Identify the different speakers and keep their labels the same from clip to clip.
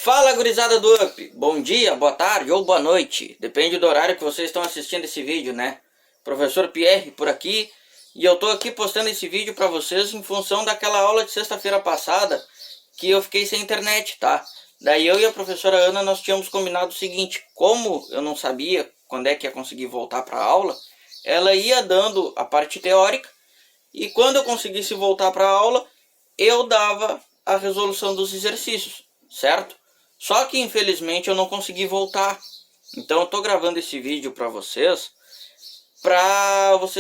Speaker 1: Fala, gurizada do Up! Bom dia, boa tarde ou boa noite. Depende do horário que vocês estão assistindo esse vídeo, né? Professor Pierre por aqui. E eu tô aqui postando esse vídeo para vocês em função daquela aula de sexta-feira passada que eu fiquei sem internet, tá? Daí eu e a professora Ana nós tínhamos combinado o seguinte: como eu não sabia quando é que ia conseguir voltar para a aula, ela ia dando a parte teórica e quando eu conseguisse voltar para a aula, eu dava a resolução dos exercícios, certo? Só que infelizmente eu não consegui voltar. Então eu tô gravando esse vídeo para vocês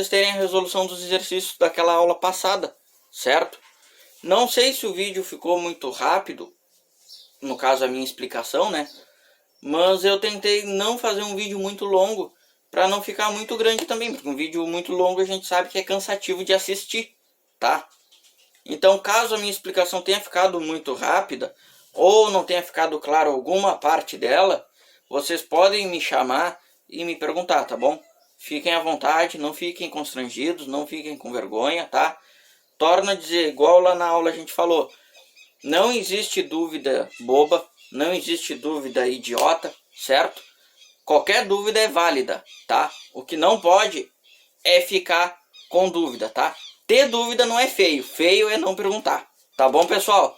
Speaker 1: terem a resolução dos exercícios daquela aula passada, certo? Não sei se o vídeo ficou muito rápido, no caso a minha explicação, né? Mas eu tentei não fazer um vídeo muito longo para não ficar muito grande também, porque um vídeo muito longo a gente sabe que é cansativo de assistir, tá? Então, caso a minha explicação tenha ficado muito rápida ou não tenha ficado claro alguma parte dela, vocês podem me chamar e me perguntar, tá bom? Fiquem à vontade, não fiquem constrangidos, não fiquem com vergonha, tá? Torno a dizer, igual lá na aula a gente falou, não existe dúvida boba, não existe dúvida idiota, certo? Qualquer dúvida é válida, tá? O que não pode é ficar com dúvida, tá? Ter dúvida não é feio, feio é não perguntar, tá bom, pessoal?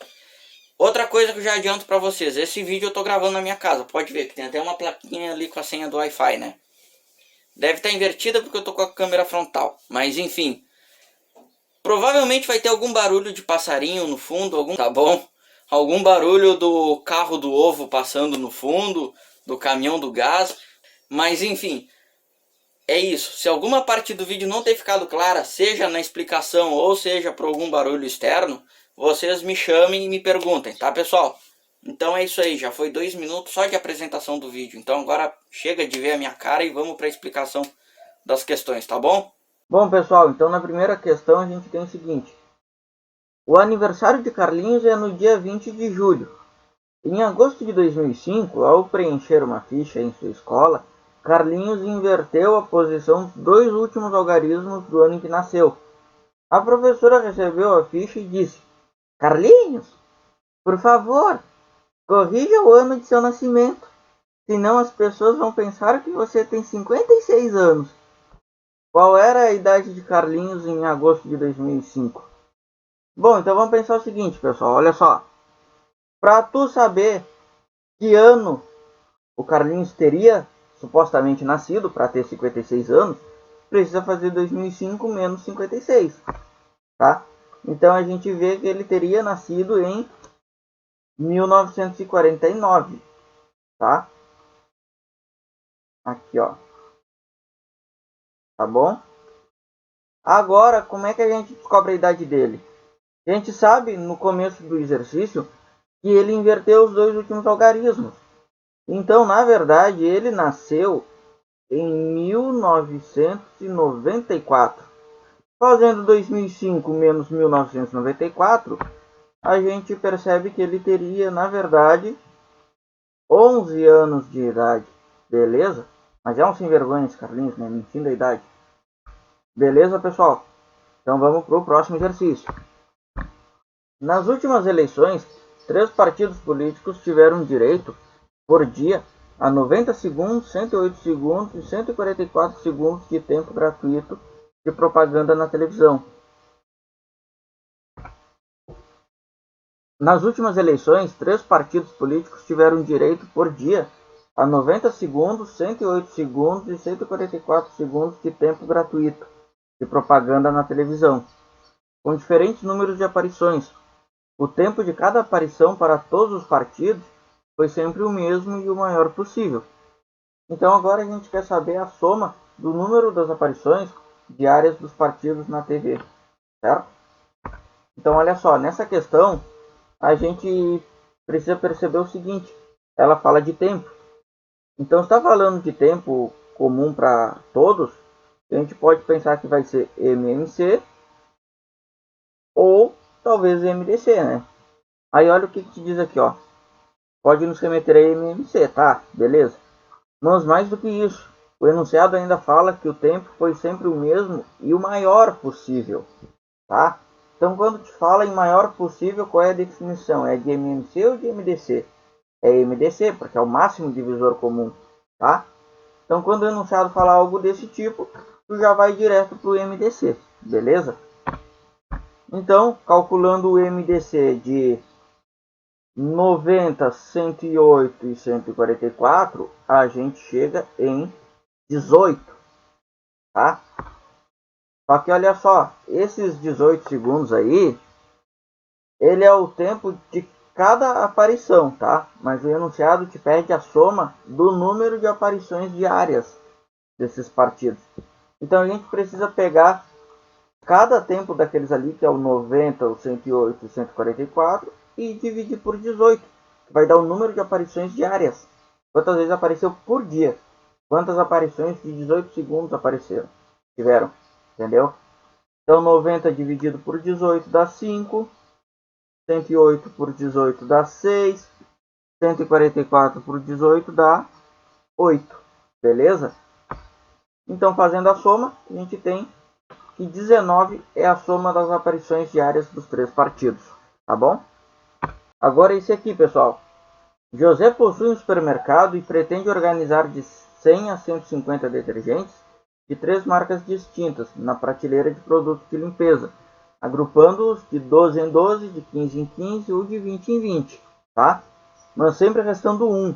Speaker 1: Outra coisa que eu já adianto pra vocês, esse vídeo eu tô gravando na minha casa, pode ver que tem até uma plaquinha ali com a senha do Wi-Fi, né? Deve estar invertida porque eu tô com a câmera frontal, mas enfim. Provavelmente vai ter algum barulho de passarinho no fundo, tá bom? Algum barulho do carro do ovo passando no fundo, do caminhão do gás, mas enfim. É isso, se alguma parte do vídeo não ter ficado clara, seja na explicação ou seja por algum barulho externo, vocês me chamem e me perguntem, tá, pessoal? Então é isso aí, já foi 2 minutos só de apresentação do vídeo, então agora chega de ver a minha cara e vamos para a explicação das questões, tá bom? Bom, pessoal, então na primeira questão a gente tem o seguinte: o aniversário de Carlinhos é no dia 20 de julho. Em agosto de 2005, ao preencher uma ficha em sua escola, Carlinhos inverteu a posição dos dois últimos algarismos do ano em que nasceu. A professora recebeu a ficha e disse: Carlinhos, por favor, corrija o ano de seu nascimento, senão as pessoas vão pensar que você tem 56 anos. Qual era a idade de Carlinhos em agosto de 2005? Bom, então vamos pensar o seguinte, pessoal, olha só. Para tu saber que ano o Carlinhos teria supostamente nascido para ter 56 anos, precisa fazer 2005 menos 56, tá? Então a gente vê que ele teria nascido em 1949, tá? Aqui, ó. Tá bom? Agora, como é que a gente descobre a idade dele? A gente sabe, no começo do exercício, que ele inverteu os dois últimos algarismos. Então, na verdade, ele nasceu em 1994. Fazendo 2005 menos 1994, a gente percebe que ele teria, na verdade, 11 anos de idade. Beleza? Mas é um sem vergonha esse Carlinhos, né? Mentindo a idade. Beleza, pessoal? Então vamos para o próximo exercício. Nas últimas eleições, 3 partidos políticos tiveram direito, por dia, a 90 segundos, 108 segundos e 144 segundos de tempo gratuito de propaganda na televisão. Nas últimas eleições, 3 partidos políticos tiveram direito, por dia, a 90 segundos, 108 segundos e 144 segundos de tempo gratuito de propaganda na televisão, com diferentes números de aparições. O tempo de cada aparição para todos os partidos foi sempre o mesmo e o maior possível. Então agora a gente quer saber a soma do número das aparições diárias dos partidos na TV, certo? Então olha só, nessa questão a gente precisa perceber o seguinte: ela fala de tempo. Então, está falando de tempo comum para todos, a gente pode pensar que vai ser MMC ou talvez MDC, né? Aí olha o que te diz aqui, ó. Pode nos remeter a MMC, tá? Beleza. Mas mais do que isso, o enunciado ainda fala que o tempo foi sempre o mesmo e o maior possível, tá? Então, quando te fala em maior possível, qual é a definição? É de MMC ou de MDC?
Speaker 2: é MDC, porque é o máximo divisor comum, tá? Então, quando o enunciado falar algo desse tipo, tu já vai direto para o MDC, beleza? Então, calculando o MDC de 90, 108 e 144, a gente chega em 18, tá? Só que olha só, esses 18 segundos aí, ele é o tempo de cada aparição, tá? Mas o enunciado te pede a soma do número de aparições diárias desses partidos. Então a gente precisa pegar cada tempo daqueles ali, que é o 90, o 108 e o 144, e dividir por 18, que vai dar o número de aparições diárias. Quantas vezes apareceu por dia? Quantas aparições de 18 segundos tiveram? Entendeu? Então 90 dividido por 18 dá 5, 108 por 18 dá 6, 144 por 18 dá 8, beleza? Então, fazendo a soma, a gente tem que 19 é a soma das aparições diárias dos três partidos, tá bom? Agora esse aqui, pessoal. José possui um supermercado e pretende organizar de 100 a 150 detergentes de três marcas distintas na prateleira de produtos de limpeza, agrupando-os de 12 em 12, de 15 em 15 ou de 20 em 20, tá? Mas sempre restando um.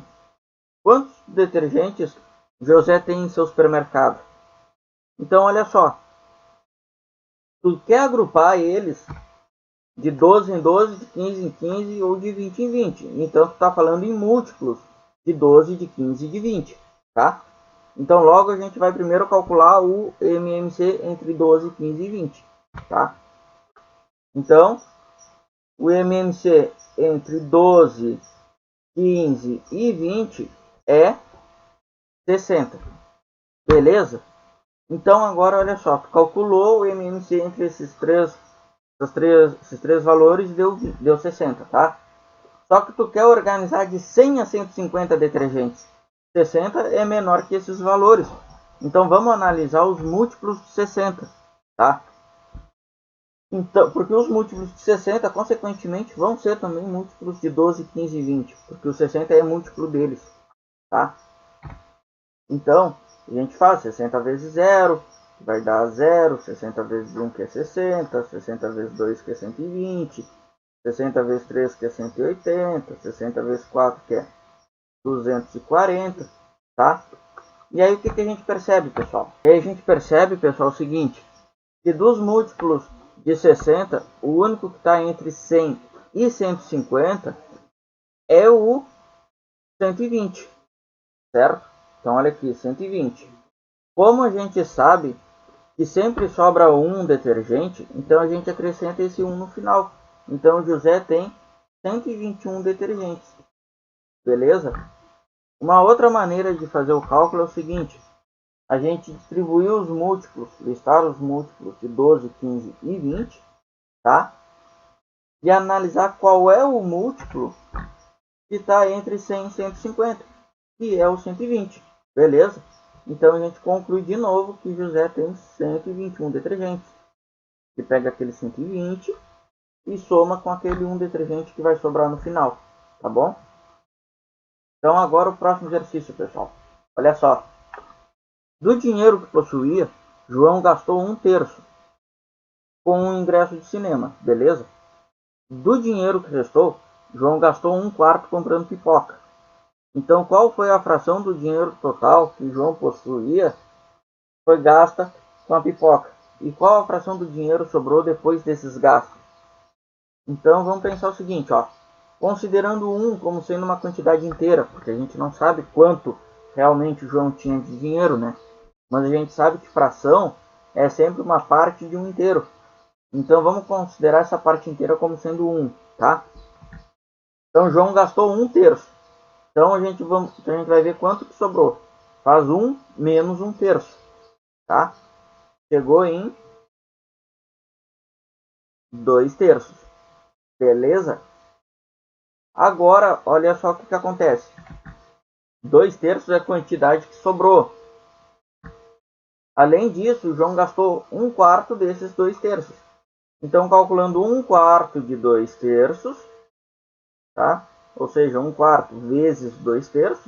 Speaker 2: Quantos detergentes José tem em seu supermercado? Então, olha só. Tu quer agrupar eles de 12 em 12, de 15 em 15 ou de 20 em 20. Então, tu está falando em múltiplos de 12, de 15 e de 20, tá? Então, logo a gente vai primeiro calcular o MMC entre 12, 15 e 20, tá? Então, o MMC entre 12, 15 e 20 é 60, beleza? Então, agora olha só, tu calculou o MMC entre esses três valores, deu 60, tá? Só que tu quer organizar de 100 a 150 detergentes. 60 é menor que esses valores. Então vamos analisar os múltiplos de 60, tá? Então, porque os múltiplos de 60, consequentemente, vão ser também múltiplos de 12, 15 e 20, porque o 60 é múltiplo deles, tá? Então, a gente faz 60 vezes 0, que vai dar 0, 60 vezes 1, que é 60, 60 vezes 2, que é 120, 60 vezes 3, que é 180, 60 vezes 4, que é 240, tá? E aí o que a gente percebe, pessoal? E aí a gente percebe, pessoal, o seguinte, que dos múltiplos de 60, o único que está entre 100 e 150 é o 120, certo? Então olha aqui, 120. Como a gente sabe que sempre sobra um detergente, então a gente acrescenta esse 1 no final. Então o José tem 121 detergentes, beleza? Uma outra maneira de fazer o cálculo é o seguinte: a gente distribuir os múltiplos, listar os múltiplos de 12, 15 e 20, tá? E analisar qual é o múltiplo que está entre 100 e 150, que é o 120, beleza? Então a gente conclui de novo que José tem 121 detergentes. E pega aquele 120 e soma com aquele 1 detergente que vai sobrar no final, tá bom? Então agora o próximo exercício, pessoal. Olha só. Do dinheiro que possuía, João gastou 1/3 com um ingresso de cinema, beleza? Do dinheiro que restou, João gastou 1/4 comprando pipoca. Então, qual foi a fração do dinheiro total que João possuía foi gasta com a pipoca? E qual a fração do dinheiro sobrou depois desses gastos? Então, vamos pensar o seguinte, ó. Considerando 1 como sendo uma quantidade inteira, porque a gente não sabe quanto realmente o João tinha de dinheiro, né? Mas a gente sabe que fração é sempre uma parte de um inteiro. Então vamos considerar essa parte inteira como sendo 1, tá? Então João gastou 1/3. Então a gente vai ver quanto que sobrou. Faz 1 menos 1/3, tá? Chegou em 2/3. Beleza? Agora, olha só o que acontece. 2/3 é a quantidade que sobrou. Além disso, o João gastou 1/4 desses 2/3. Então, calculando 1/4 de 2/3, tá? ou seja, 1/4 vezes 2/3,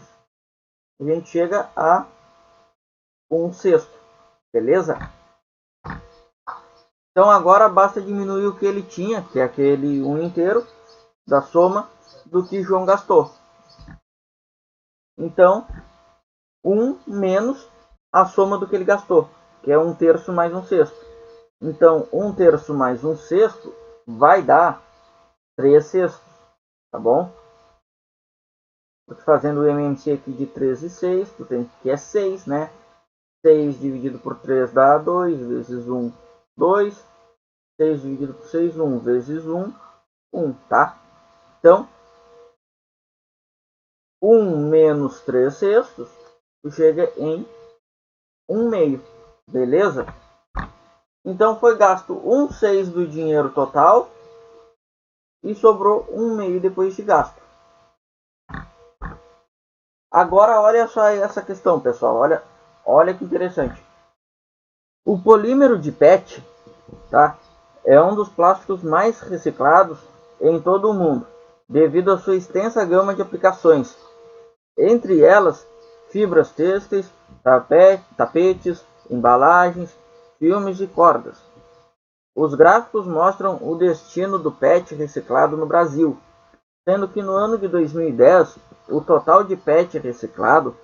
Speaker 2: a gente chega a 1/6, beleza? Então agora basta diminuir o que ele tinha, que é aquele 1 inteiro, da soma do que João gastou. Então, 1 menos a soma do que ele gastou, que é 1/3 mais 1/6. Então, 1/3 mais 1/6 vai dar 3/6, tá bom? Estou fazendo o MMC aqui de 3 e 6, tu tem que é 6, né? 6 dividido por 3 dá 2, vezes 1, 2. 6 dividido por 6, 1, vezes 1, 1, tá? Então, 1 menos 3/6, tu chega em 1/2, beleza? Então, foi gasto 1/6 do dinheiro total e sobrou 1/2 depois de gasto. Agora, olha só essa questão, pessoal. Olha que interessante. O polímero de PET, tá? É um dos plásticos mais reciclados em todo o mundo, devido à sua extensa gama de aplicações. Entre elas, fibras têxteis, tapetes, embalagens, filmes e cordas. Os gráficos mostram o destino do PET reciclado no Brasil, sendo que no ano de 2010, o total de PET reciclado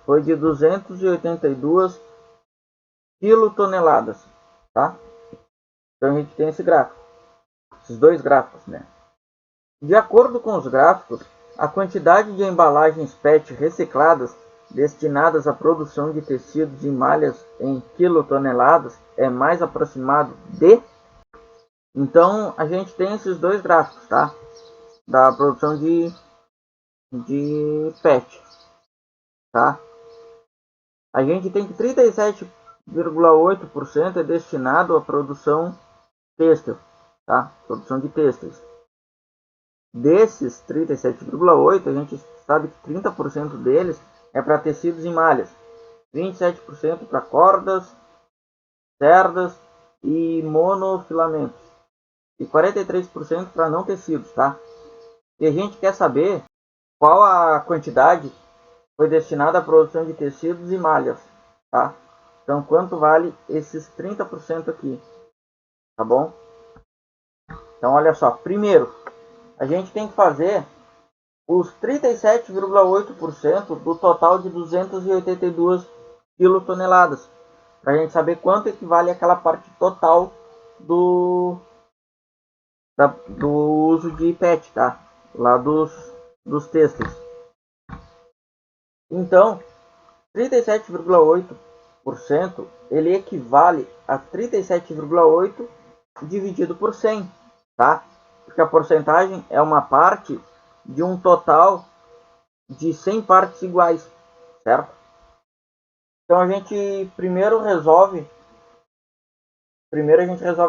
Speaker 2: foi de 282 quilotoneladas, tá? Então a gente tem esse gráfico, esses dois gráficos, né? De acordo com os gráficos, a quantidade de embalagens PET recicladas destinadas à produção de tecidos e malhas em quilotoneladas é mais aproximado de... Então a gente tem esses dois gráficos, tá? Da produção de PET, tá? A gente tem que 37,8% é destinado à produção têxtil, tá? Produção de têxteis. Desses 37,8%, a gente sabe que 30% deles é para tecidos e malhas, 27% para cordas, cerdas e monofilamentos, e 43% para não tecidos, tá? E a gente quer saber qual a quantidade foi destinada à produção de tecidos e malhas, tá? Então, quanto vale esses 30% aqui, tá bom? Então, olha só, primeiro, a gente tem que fazer os 37,8% do total de 282 quilotoneladas, para a gente saber quanto equivale àquela parte total do uso de PET, tá? Lá dos têxteis. Então, 37,8% ele equivale a 37,8 dividido por 100, tá? Porque a porcentagem é uma parte de um total de 100 partes iguais, certo? Então a gente primeiro resolve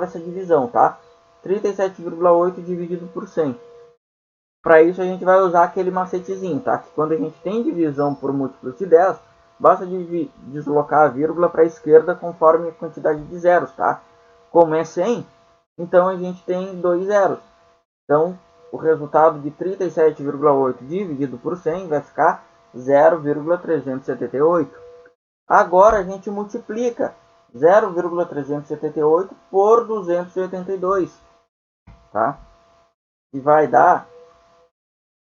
Speaker 2: essa divisão, tá? 37,8 dividido por 100. Para isso a gente vai usar aquele macetezinho, tá? Que quando a gente tem divisão por múltiplos de 10, basta deslocar a vírgula para a esquerda conforme a quantidade de zeros, tá? Como é 100, então a gente tem 2 zeros. Então, o resultado de 37,8 dividido por 100 vai ficar 0,378. Agora a gente multiplica 0,378 por 282, tá? E vai dar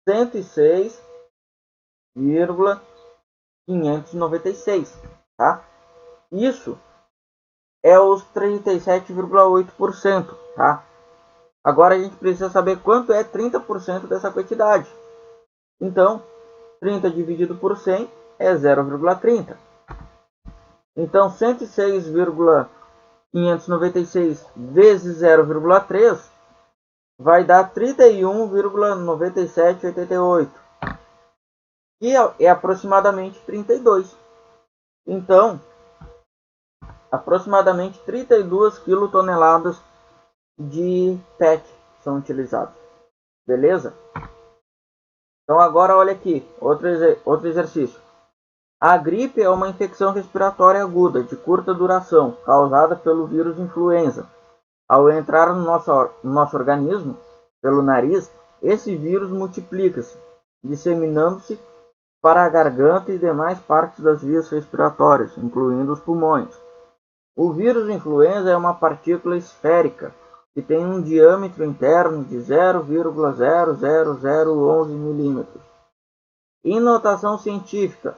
Speaker 2: 106,596, tá? Isso é os 37,8%, tá? Agora a gente precisa saber quanto é 30% dessa quantidade. Então, 30 dividido por 100 é 0,30. Então, 106,596 vezes 0,3 vai dar 31,9788, que é aproximadamente 32. Então, aproximadamente 32 quilotoneladas de PET são utilizados. Beleza? Então agora olha aqui, outro exercício. A gripe é uma infecção respiratória aguda de curta duração, causada pelo vírus influenza. Ao entrar no nosso organismo, pelo nariz, esse vírus multiplica-se disseminando-se para a garganta e demais partes das vias respiratórias, incluindo os pulmões. O vírus influenza é uma partícula esférica que tem um diâmetro interno de 0,00011 milímetros. Em notação científica,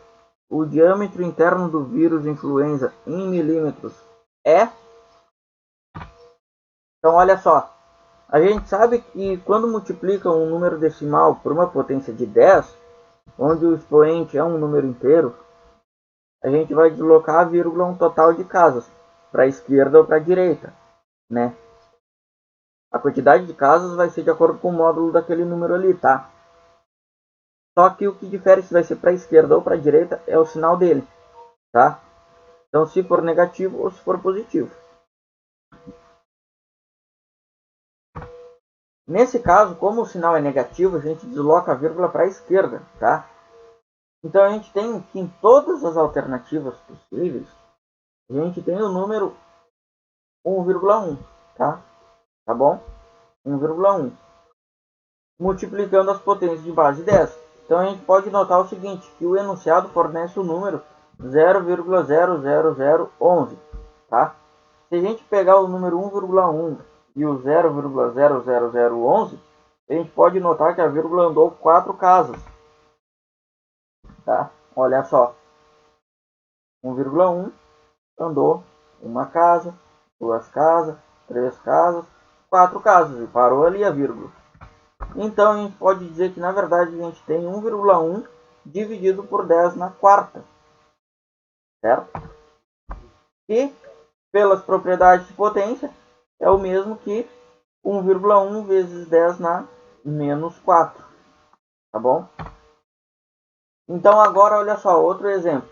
Speaker 2: o diâmetro interno do vírus influenza em milímetros é... Então, olha só, a gente sabe que quando multiplica um número decimal por uma potência de 10, onde o expoente é um número inteiro, a gente vai deslocar a vírgula um total de casas, para a esquerda ou para a direita, né? A quantidade de casas vai ser de acordo com o módulo daquele número ali, tá? Só que o que difere se vai ser para a esquerda ou para a direita é o sinal dele, tá? Então, se for negativo ou se for positivo. Nesse caso, como o sinal é negativo, a gente desloca a vírgula para a esquerda, tá? Então, a gente tem que em todas as alternativas possíveis, a gente tem o número 1,1, tá? Tá bom? 1,1. Multiplicando as potências de base 10. Então a gente pode notar o seguinte, que o enunciado fornece o número 0,00011, tá? Se a gente pegar o número 1,1 e o 0,00011, a gente pode notar que a vírgula andou 4 casas, tá? Olha só, 1,1 andou uma casa, 2 casas, 3 casas, 4 casas e parou ali a vírgula. Então a gente pode dizer que na verdade a gente tem 1,1 dividido por 10 na quarta, certo? E pelas propriedades de potência é o mesmo que 1,1 vezes 10 na menos 4, tá bom? Então agora olha só, outro exemplo.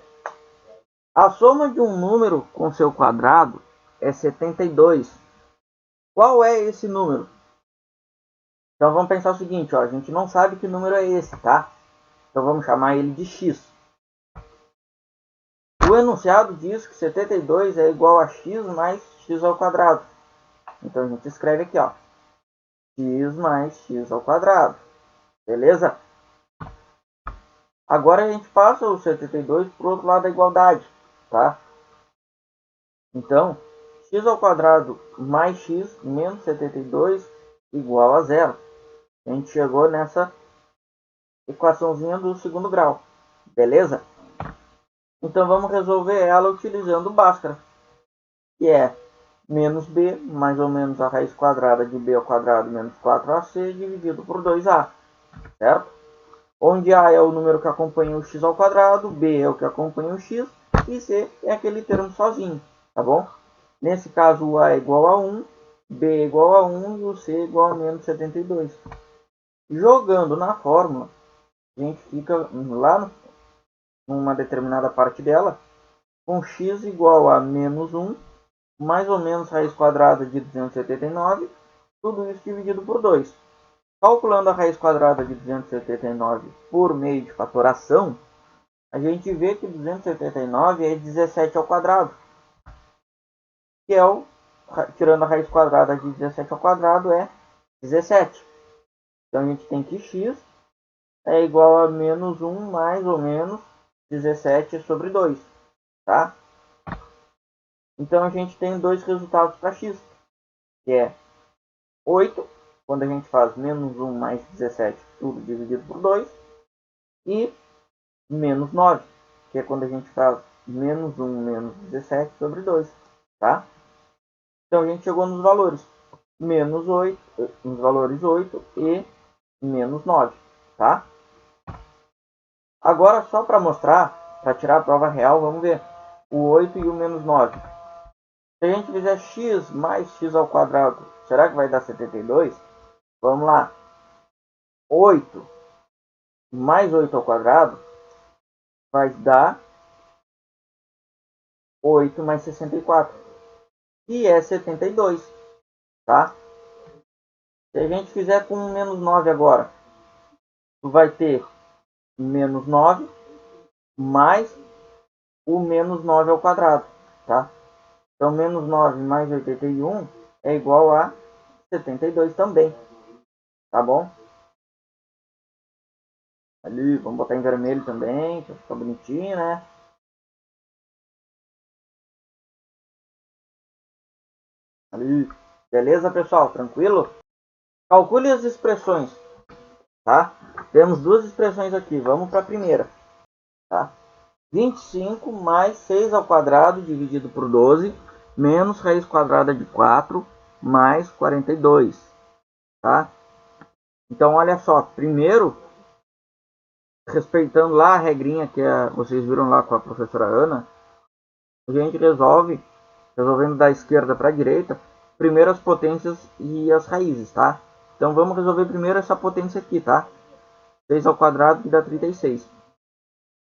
Speaker 2: A soma de um número com seu quadrado é 72. Qual é esse número? Então vamos pensar o seguinte, ó, a gente não sabe que número é esse, tá? Então vamos chamar ele de x. O enunciado diz que 72 é igual a x mais x ao quadrado. Então a gente escreve aqui, ó, x mais x ao quadrado. Beleza? Agora a gente passa o 72 para o outro lado da igualdade, tá? Então, x ao quadrado mais x menos 72 igual a zero. A gente chegou nessa equaçãozinha do segundo grau. Beleza? Então vamos resolver ela utilizando o Bhaskara, que é menos b, mais ou menos a raiz quadrada de b ao quadrado menos 4ac dividido por 2a, certo? Onde a é o número que acompanha o x ao quadrado, b é o que acompanha o x e c é aquele termo sozinho, tá bom? Nesse caso o a é igual a 1, b é igual a 1 e o c é igual a menos 72. Jogando na fórmula, a gente fica lá numa determinada parte dela, com x igual a menos 1, mais ou menos raiz quadrada de 279, tudo isso dividido por 2. Calculando a raiz quadrada de 279 por meio de fatoração, a gente vê que 279 é 17 ao quadrado, que é tirando a raiz quadrada de 17 ao quadrado, é 17. Então a gente tem que x é igual a menos 1 mais ou menos 17 sobre 2, tá? Então a gente tem dois resultados para x, que é 8, quando a gente faz menos 1 mais 17, tudo dividido por 2, e menos 9, que é quando a gente faz menos 1 menos 17 sobre 2, tá? Então a gente chegou nos valores menos 8, nos valores 8 e menos 9, tá? Agora só para mostrar, para tirar a prova real, vamos ver o 8 e o menos 9. Se a gente fizer x mais x ao quadrado, será que vai dar 72? Vamos lá. 8 mais 8 ao quadrado vai dar 8 mais 64, que é 72, tá? Se a gente fizer com menos 9 agora, tu vai ter menos 9 mais o menos 9 ao quadrado, tá? Então, menos 9 mais 81 é igual a 72 também, tá bom? Ali, vamos botar em vermelho também, para ficar bonitinho, né? Ali. Beleza, pessoal? Tranquilo? Calcule as expressões, tá? Temos duas expressões aqui. Vamos para a primeira, tá? 25 mais 6 ao quadrado dividido por 12 menos raiz quadrada de 4 mais 42, tá? Então, olha só. Primeiro, respeitando lá a regrinha que vocês viram lá com a professora Ana, a gente resolvendo da esquerda para a direita, primeiro as potências e as raízes, tá? Então vamos resolver primeiro essa potência aqui, tá? 6 ao quadrado que dá 36.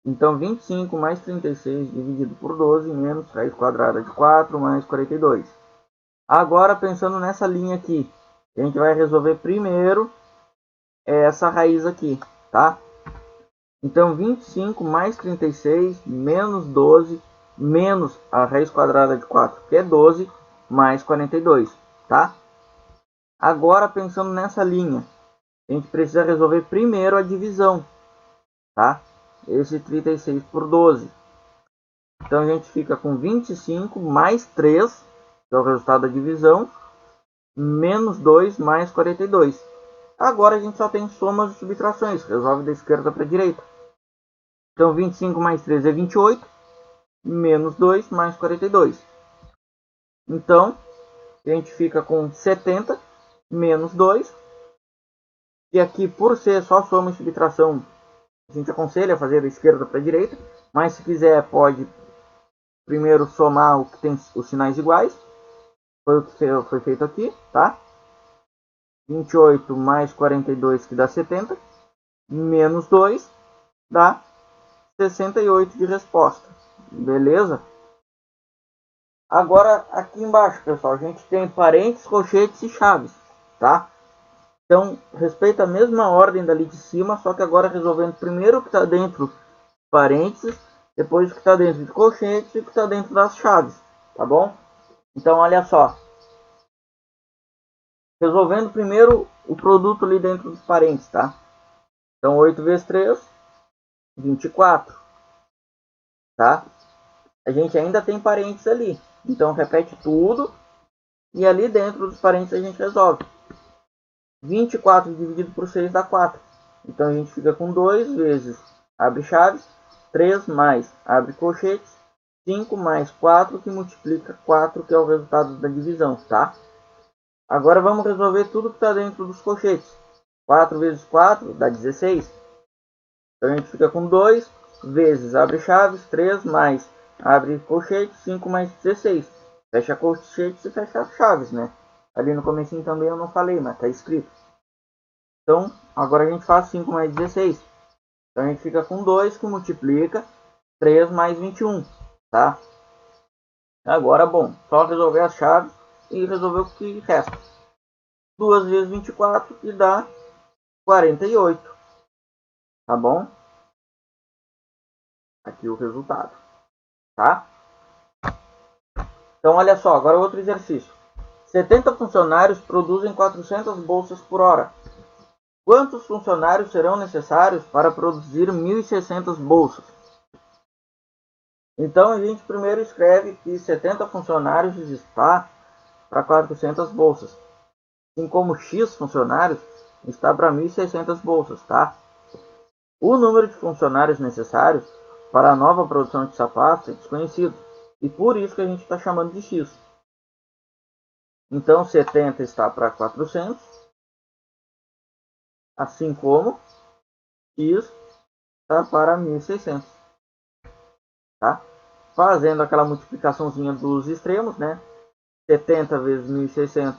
Speaker 2: Então 25 mais 36 dividido por 12 menos raiz quadrada de 4 mais 42. Agora pensando nessa linha aqui, a gente vai resolver primeiro essa raiz aqui, tá? Então 25 mais 36 menos 12 menos a raiz quadrada de 4, que é 12, mais 42, tá? Agora pensando nessa linha, a gente precisa resolver primeiro a divisão, tá? Esse 36 por 12. Então a gente fica com 25 mais 3, que é o resultado da divisão, menos 2 mais 42. Agora a gente só tem somas e subtrações, resolve da esquerda para a direita. Então 25 mais 3 é 28, menos 2 mais 42. Então a gente fica com 70 menos 2. E aqui, por ser só soma e subtração, a gente aconselha a fazer da esquerda para a direita. Mas se quiser, pode primeiro somar o que tem os sinais iguais. Foi o que foi feito aqui, tá? 28 mais 42, que dá 70. Menos 2 dá 68 de resposta. Beleza? Agora, aqui embaixo, pessoal, a gente tem parênteses, colchetes e chaves, tá? Então, respeita a mesma ordem dali de cima, só que agora resolvendo primeiro o que está dentro dos parênteses, depois o que está dentro de colchetes e o que está dentro das chaves, tá bom? Então, olha só. Resolvendo primeiro o produto ali dentro dos parênteses, tá? Então, 8 vezes 3, 24, tá? A gente ainda tem parênteses ali. Então, repete tudo e ali dentro dos parênteses a gente resolve. 24 dividido por 6 dá 4. Então a gente fica com 2 vezes, abre chaves, 3 mais, abre colchetes, 5 mais 4, que multiplica 4, que é o resultado da divisão, tá? Agora vamos resolver tudo que está dentro dos colchetes. 4 vezes 4 dá 16. Então a gente fica com 2 vezes, abre chaves, 3 mais, abre colchetes, 5 mais 16. Fecha colchetes e fecha chaves, né? Ali no comecinho também eu não falei, mas tá escrito. Então, agora a gente faz 5 mais 16. Então, a gente fica com 2 que multiplica 3 mais 21, tá? Agora, bom, só resolver as chaves e resolver o que resta. 2 vezes 24 que dá 48, tá bom? Aqui o resultado, tá? Então, olha só, agora outro exercício. 70 funcionários produzem 400 bolsas por hora. Quantos funcionários serão necessários para produzir 1.600 bolsas? Então a gente primeiro escreve que 70 funcionários está para 400 bolsas. Assim como X funcionários está para 1.600 bolsas, tá? O número de funcionários necessários para a nova produção de sapatos é desconhecido. E por isso que a gente está chamando de X. Então 70 está para 400. Assim como X está para 1.600. Tá? Fazendo aquela multiplicaçãozinha dos extremos, né? 70 vezes 1.600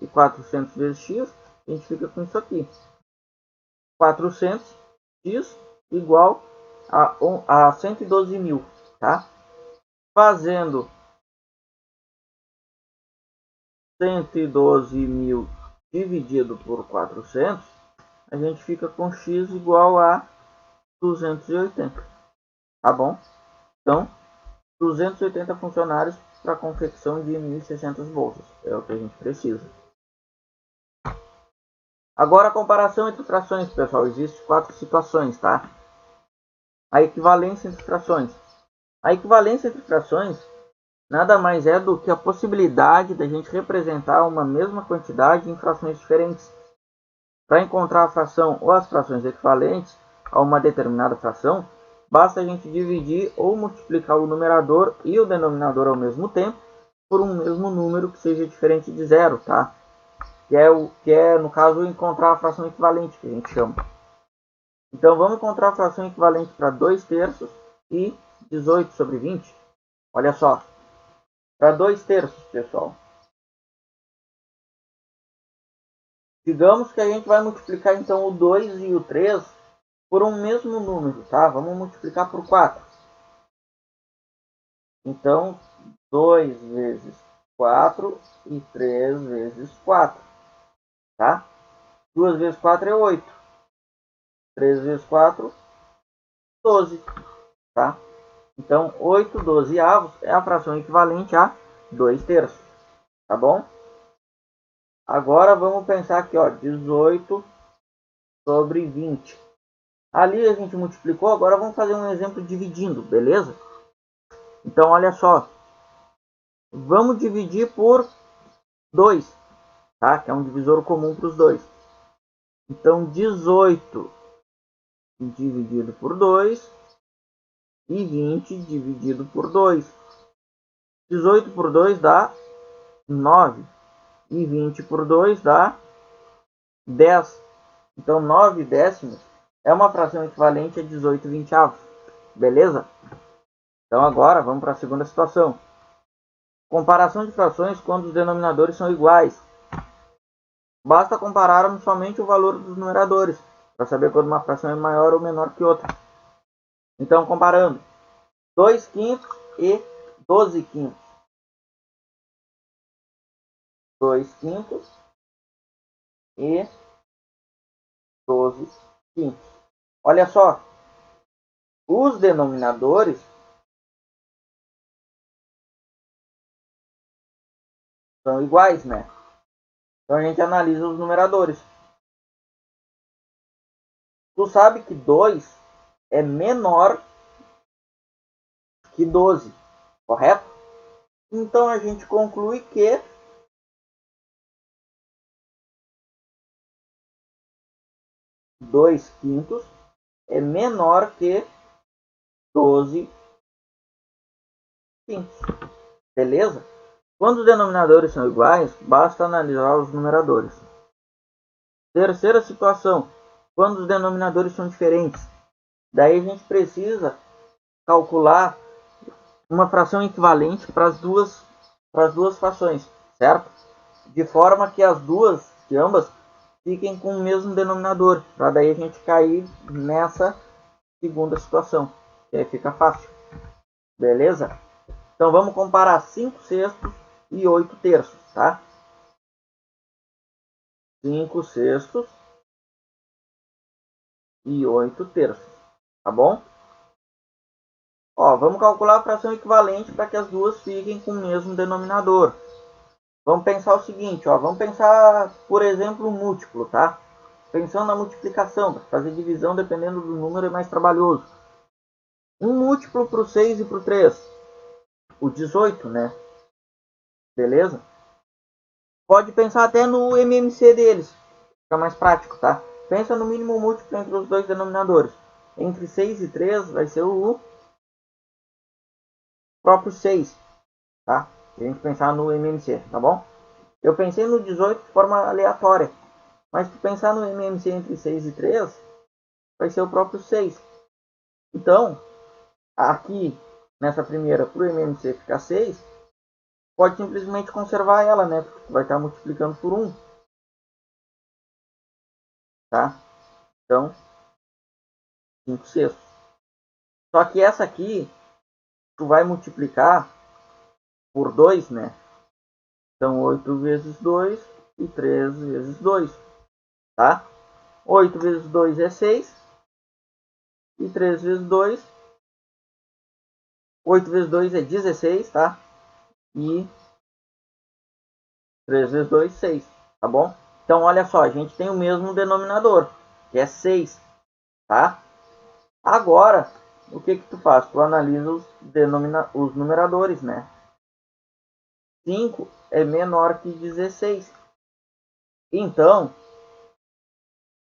Speaker 2: e 400 vezes x, a gente fica com isso aqui. 400x igual a 112.000, tá? Fazendo 112.000 dividido por 400, a gente fica com x igual a 280, tá bom? Então, 280 funcionários para a confecção de 1.600 bolsas. É o que a gente precisa. Agora a comparação entre frações, pessoal. Existem 4 situações, tá? A equivalência entre frações. A equivalência entre frações nada mais é do que a possibilidade da gente representar uma mesma quantidade em frações diferentes. Para encontrar a fração ou as frações equivalentes a uma determinada fração, basta a gente dividir ou multiplicar o numerador e o denominador ao mesmo tempo por um mesmo número que seja diferente de zero, tá? Que é no caso encontrar a fração equivalente, que a gente chama. Então vamos encontrar a fração equivalente para 2 terços e 18 sobre 20. Olha só, para 2 terços, pessoal. Digamos que a gente vai multiplicar então o 2 e o 3 por um mesmo número, tá? Vamos multiplicar por 4. Então, 2 vezes 4 e 3 vezes 4, tá? 2 vezes 4 é 8. 3 vezes 4, 12, tá? Então, 8 dozeavos é a fração equivalente a 2 terços, tá bom? Agora vamos pensar aqui, ó, 18 sobre 20. Ali a gente multiplicou, agora vamos fazer um exemplo dividindo, beleza? Então, olha só. Vamos dividir por 2, tá? Que é um divisor comum para os dois. Então, 18 dividido por 2 e 20 dividido por 2. 18 por 2 dá 9 e 20 por 2 dá 10. Então, 9 décimos é uma fração equivalente a 18 vinteavos. Beleza? Então, agora vamos para a segunda situação. Comparação de frações quando os denominadores são iguais. Basta compararmos somente o valor dos numeradores para saber quando uma fração é maior ou menor que outra. Então, comparando 2 quintos e 12 quintos. 2 quintos e 12 quintos. Olha só, os denominadores são iguais, né? Então a gente analisa os numeradores. Tu sabe que 2 é menor que 12, correto? Então a gente conclui que 2 quintos é menor que 12 quintos. Beleza? Quando os denominadores são iguais, basta analisar os numeradores. Terceira situação, quando os denominadores são diferentes. Daí a gente precisa calcular uma fração equivalente para as duas frações, certo? De forma que que ambas, fiquem com o mesmo denominador, para daí a gente cair nessa segunda situação, que aí fica fácil. Beleza? Então vamos comparar 5 sextos e 8 terços, tá? 5 sextos e 8 terços, tá bom? Ó, vamos calcular a fração equivalente para que as duas fiquem com o mesmo denominador. Vamos pensar o seguinte, ó, vamos pensar, por exemplo, o múltiplo, tá? Pensando na multiplicação, para fazer divisão dependendo do número é mais trabalhoso. Um múltiplo para o 6 e para o 3, o 18, né? Beleza? Pode pensar até no MMC deles, fica mais prático, tá? Pensa no mínimo múltiplo entre os dois denominadores. Entre 6 e 3 vai ser o próprio 6, tá? Se a gente pensar no MMC, tá bom? Eu pensei no 18 de forma aleatória, mas se pensar no MMC entre 6 e 3, vai ser o próprio 6. Então, aqui, nessa primeira, para o MMC ficar 6, pode simplesmente conservar ela, né? Porque vai estar multiplicando por 1. Tá? Então, 5 sextos. Só que essa aqui, tu vai multiplicar por 2, né? Então, 8 vezes 2 e 3 vezes 2, tá? 8 vezes 2 é 6 e 3 vezes 2, 8 vezes 2 é 16, tá? E 3 vezes 2, 6, tá bom? Então, olha só, a gente tem o mesmo denominador, que é 6, tá? Agora, o que tu faz? Tu analisa os numeradores, né? 5 é menor que 16. Então,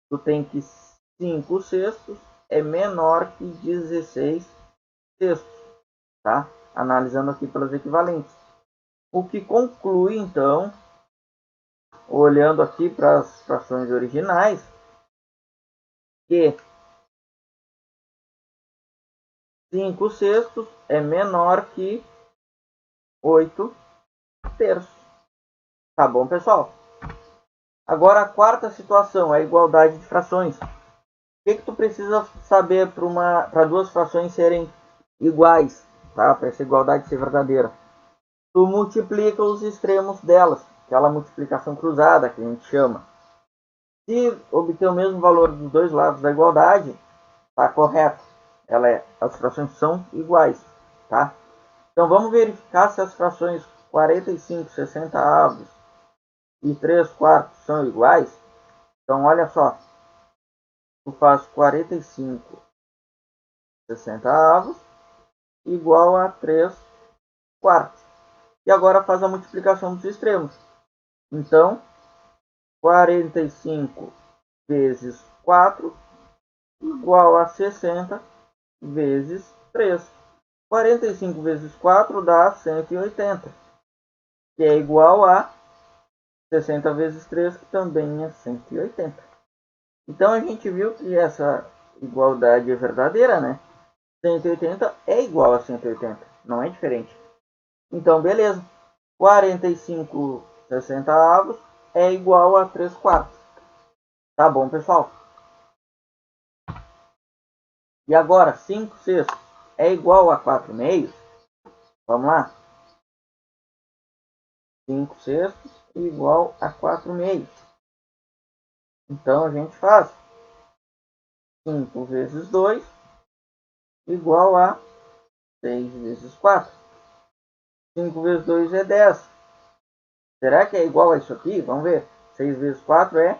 Speaker 2: tu tem que 5 sextos é menor que 16 sextos, tá? Analisando aqui pelas equivalentes. O que conclui, então, olhando aqui para as frações originais, que 5 sextos é menor que 8 terços. Tá bom, pessoal? Agora a quarta situação, a igualdade de frações. O que tu precisa saber para duas frações serem iguais, tá? Para essa igualdade ser verdadeira? Tu multiplica os extremos delas, aquela multiplicação cruzada que a gente chama. Se obter o mesmo valor dos dois lados da igualdade, tá correto. As frações são iguais, tá? Então vamos verificar se as frações 45/60 e 3/4 são iguais. Então olha só, tu faz 45/60 igual a 3/4. E agora faz a multiplicação dos extremos. Então 45 vezes 4 igual a 60 vezes 3. 45 vezes 4 dá 180, que é igual a 60 vezes 3, que também é 180. Então a gente viu que essa igualdade é verdadeira, né? 180 é igual a 180, não é diferente. Então, beleza. 45/60 é igual a 3/4. Tá bom, pessoal? E agora, 5 sextos é igual a 4 meios? Vamos lá. 5 sextos igual a 4 meios. Então, a gente faz 5 vezes 2 igual a 6 vezes 4. 5 vezes 2 é 10. Será que é igual a isso aqui? Vamos ver. 6 vezes 4 é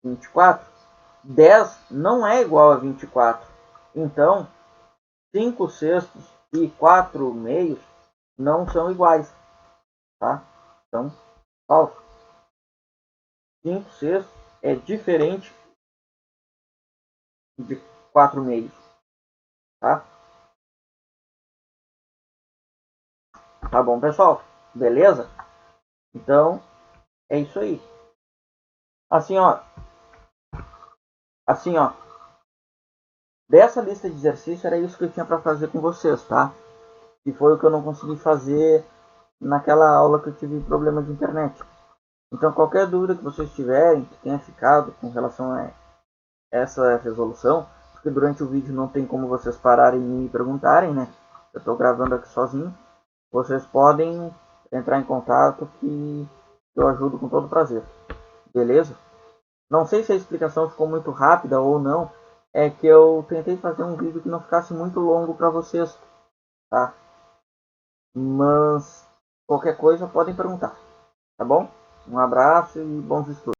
Speaker 2: 24. 10 não é igual a 24. Então, 5 sextos e 4 meios não são iguais. Tá? Então, falso. 5 sextos é diferente de 4 meios. Tá? Tá bom, pessoal? Beleza? Então, é isso aí. Assim, ó. Assim, ó. Dessa lista de exercícios era isso que eu tinha para fazer com vocês, tá? E foi o que eu não consegui fazer naquela aula que eu tive problema de internet. Então, qualquer dúvida que vocês tiverem, que tenha ficado com relação a essa resolução, porque durante o vídeo não tem como vocês pararem e me perguntarem, né? Eu estou gravando aqui sozinho. Vocês podem entrar em contato que eu ajudo com todo prazer. Beleza? Não sei se a explicação ficou muito rápida ou não. É que eu tentei fazer um vídeo que não ficasse muito longo para vocês, tá? Mas qualquer coisa podem perguntar, tá bom? Um abraço e bons estudos.